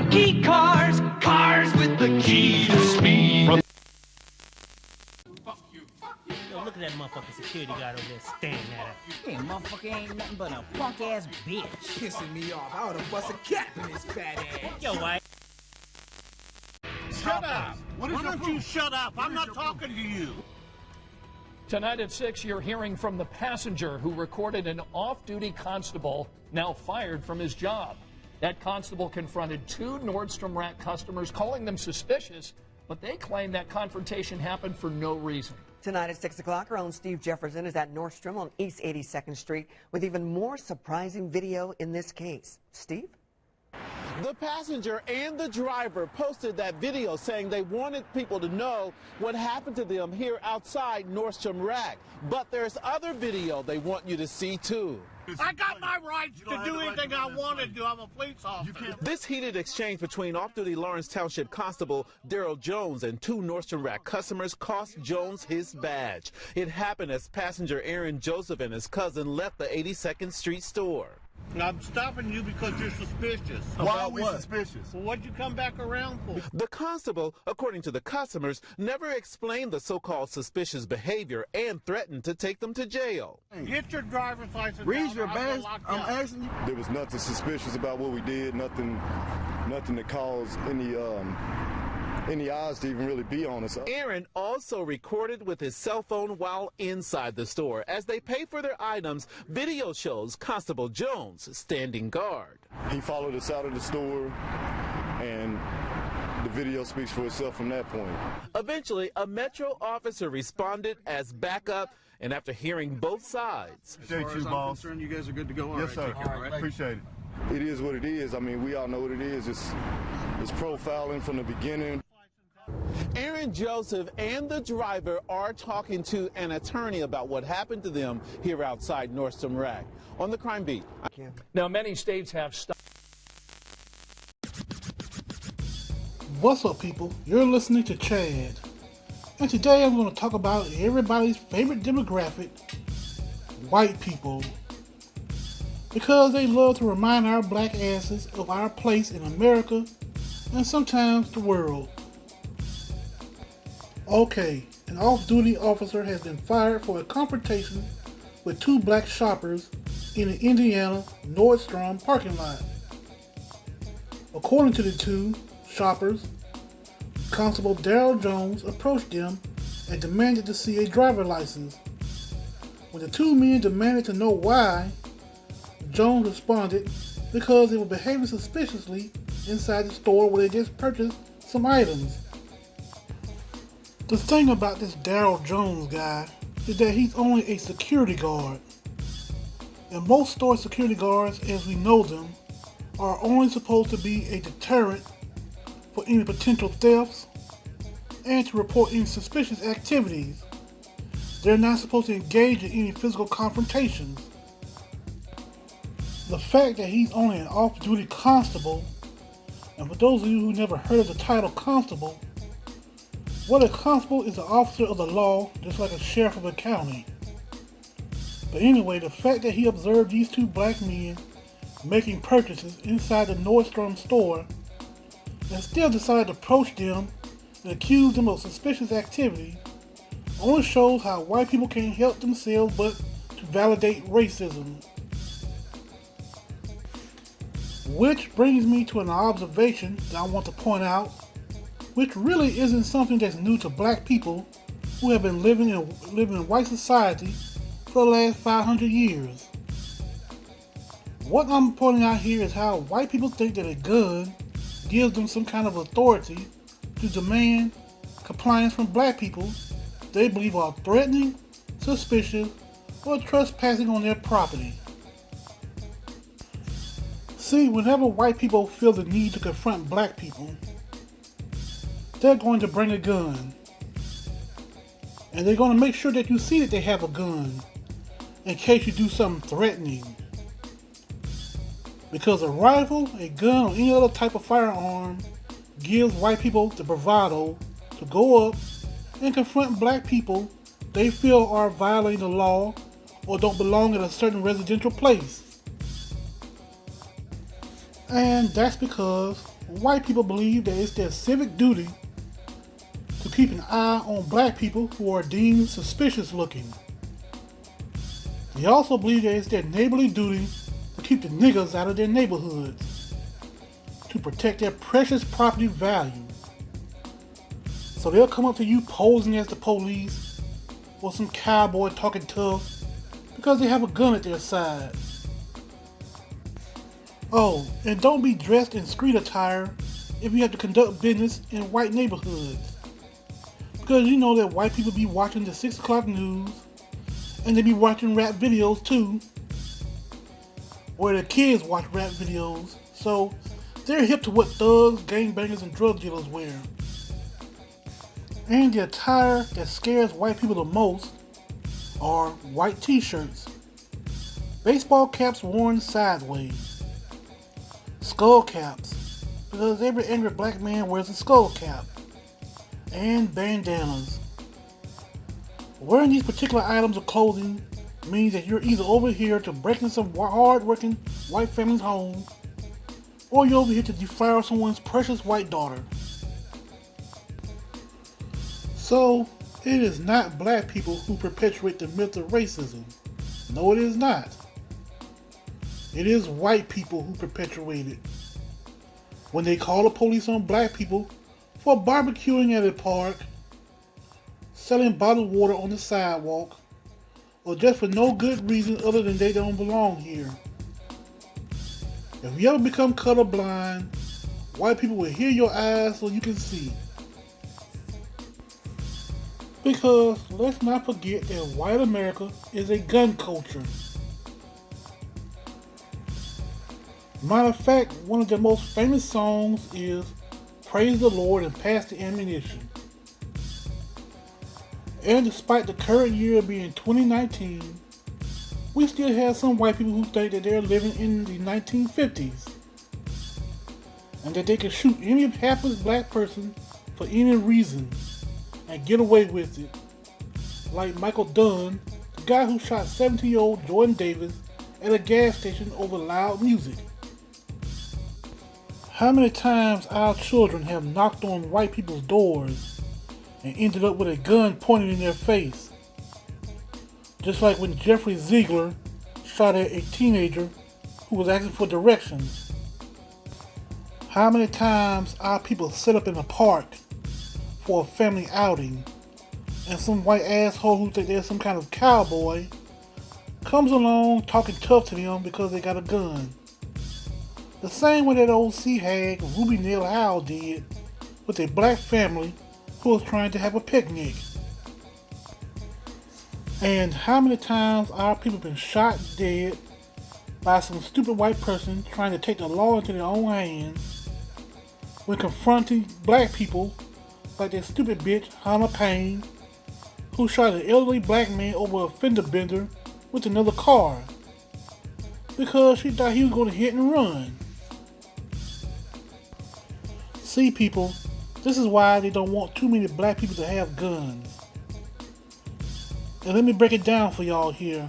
key cars, cars with the key to speed. Yo, look at that motherfucking security guard over there staring at her. Yeah, motherfucker ain't nothing but a punk-ass bitch. Pissing me off. I oughta bust a cap in his fat ass. Yo, white. Shut up! Why don't you shut up? I'm not talking to you. Tonight at 6, you're hearing from the passenger who recorded an off-duty constable now fired from his job. That constable confronted 2 Nordstrom Rack customers, calling them suspicious, but they claim that confrontation happened for no reason. Tonight at 6 o'clock, our own Steve Jefferson is at Nordstrom on East 82nd Street with even more surprising video in this case. Steve? The passenger and the driver posted that video saying they wanted people to know what happened to them here outside Nordstrom Rack. But there's other video they want you to see too. I got my rights to do anything I want to do. I'm a police officer. This heated exchange between off-duty Lawrence Township Constable Daryl Jones and 2 Nordstrom Rack customers cost Jones his badge. It happened as passenger Aaron Joseph and his cousin left the 82nd Street store. I'm stopping you because you're suspicious. Why are we suspicious? Well, what'd you come back around for? The constable, according to the customers, never explained the so-called suspicious behavior and threatened to take them to jail. Get your driver's license. Read your badge. I'm asking you. There was nothing suspicious about what we did, nothing that caused any odds to even really be on us. Aaron also recorded with his cell phone while inside the store. As they pay for their items, video shows Constable Jones standing guard. He followed us out of the store, and the video speaks for itself from that point. Eventually, a Metro officer responded as backup, and after hearing both sides. Appreciate you, boss. You guys are good to go. Yes, sir. Appreciate it. It is what it is. I mean, we all know what it is. It's profiling from the beginning. Aaron Joseph and the driver are talking to an attorney about what happened to them here outside Nordstrom Rack. On the Crime Beat. Now, many states have stopped. What's up, people? You're listening to Chad. And today I'm going to talk about everybody's favorite demographic, white people. Because they love to remind our black asses of our place in America and sometimes the world. Okay, an off-duty officer has been fired for a confrontation with 2 black shoppers in an Indiana Nordstrom parking lot. According to the 2 shoppers, Constable Daryl Jones approached them and demanded to see a driver's license. When the 2 men demanded to know why, Jones responded because they were behaving suspiciously inside the store where they just purchased some items. The thing about this Daryl Jones guy is that he's only a security guard. And most store security guards, as we know them, are only supposed to be a deterrent for any potential thefts and to report any suspicious activities. They're not supposed to engage in any physical confrontations. The fact that he's only an off-duty constable, and for those of you who never heard of the title constable, well, a constable is an officer of the law, just like a sheriff of a county. But anyway, the fact that he observed these 2 black men making purchases inside the Nordstrom store and still decided to approach them and accuse them of suspicious activity only shows how white people can't help themselves but to validate racism. Which brings me to an observation that I want to point out, which really isn't something that's new to black people who have been living in white society for the last 500 years. What I'm pointing out here is how white people think that a gun gives them some kind of authority to demand compliance from black people they believe are threatening, suspicious, or trespassing on their property. See, whenever white people feel the need to confront black people, they're going to bring a gun. And they're going to make sure that you see that they have a gun in case you do something threatening. Because a rifle, a gun, or any other type of firearm gives white people the bravado to go up and confront black people they feel are violating the law or don't belong in a certain residential place. And that's because white people believe that it's their civic duty to keep an eye on black people who are deemed suspicious looking. They also believe that it's their neighborly duty to keep the niggas out of their neighborhoods, to protect their precious property value. So they'll come up to you posing as the police or some cowboy talking tough because they have a gun at their side. Oh, and don't be dressed in street attire if you have to conduct business in white neighborhoods. Because you know that white people be watching the 6 o'clock news, and they be watching rap videos too. Or their kids watch rap videos, so they're hip to what thugs, gangbangers, and drug dealers wear. And the attire that scares white people the most are white t-shirts, baseball caps worn sideways, skull caps, because every angry black man wears a skull cap, and bandanas. Wearing these particular items of clothing means that you're either over here to break into some hard-working white family's home, or you're over here to deflower someone's precious white daughter. So, it is not black people who perpetuate the myth of racism. No, it is not. It is white people who perpetuate it. When they call the police on black people for barbecuing at a park, selling bottled water on the sidewalk, or just for no good reason other than they don't belong here. If you ever become colorblind, white people will hear your eyes so you can see. Because let's not forget that white America is a gun culture. Matter of fact, one of their most famous songs is Praise the Lord and Pass the Ammunition. And despite the current year being 2019, we still have some white people who think that they're living in the 1950s. And that they can shoot any hapless black person for any reason and get away with it. Like Michael Dunn, the guy who shot 17-year-old Jordan Davis at a gas station over loud music. How many times our children have knocked on white people's doors and ended up with a gun pointed in their face? Just like when Jeffrey Ziegler shot at a teenager who was asking for directions. How many times our people sit up in a park for a family outing, and some white asshole who think they're some kind of cowboy comes along talking tough to them because they got a gun. The same way that old sea hag Ruby Neal Howell did with a black family who was trying to have a picnic. And how many times our people been shot dead by some stupid white person trying to take the law into their own hands when confronting black people like that stupid bitch Hannah Payne, who shot an elderly black man over a fender bender with another car because she thought he was going to hit and run. See people, this is why they don't want too many black people to have guns. And let me break it down for y'all here.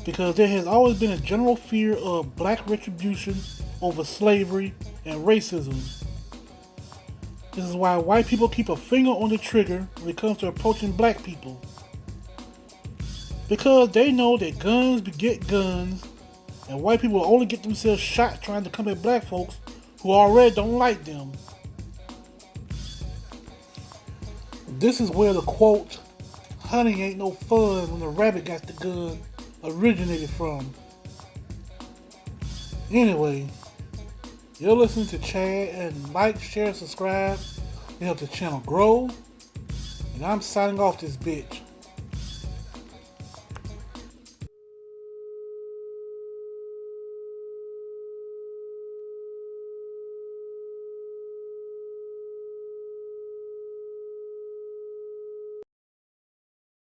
Because there has always been a general fear of black retribution over slavery and racism. This is why white people keep a finger on the trigger when it comes to approaching black people. Because they know that guns beget guns, and white people will only get themselves shot trying to come at black folks who already don't like them. This is where the quote, "Honey ain't no fun when the rabbit got the gun," originated from. Anyway, you're listening to Chad, and like, share, and subscribe to help the channel grow. And I'm signing off this bitch.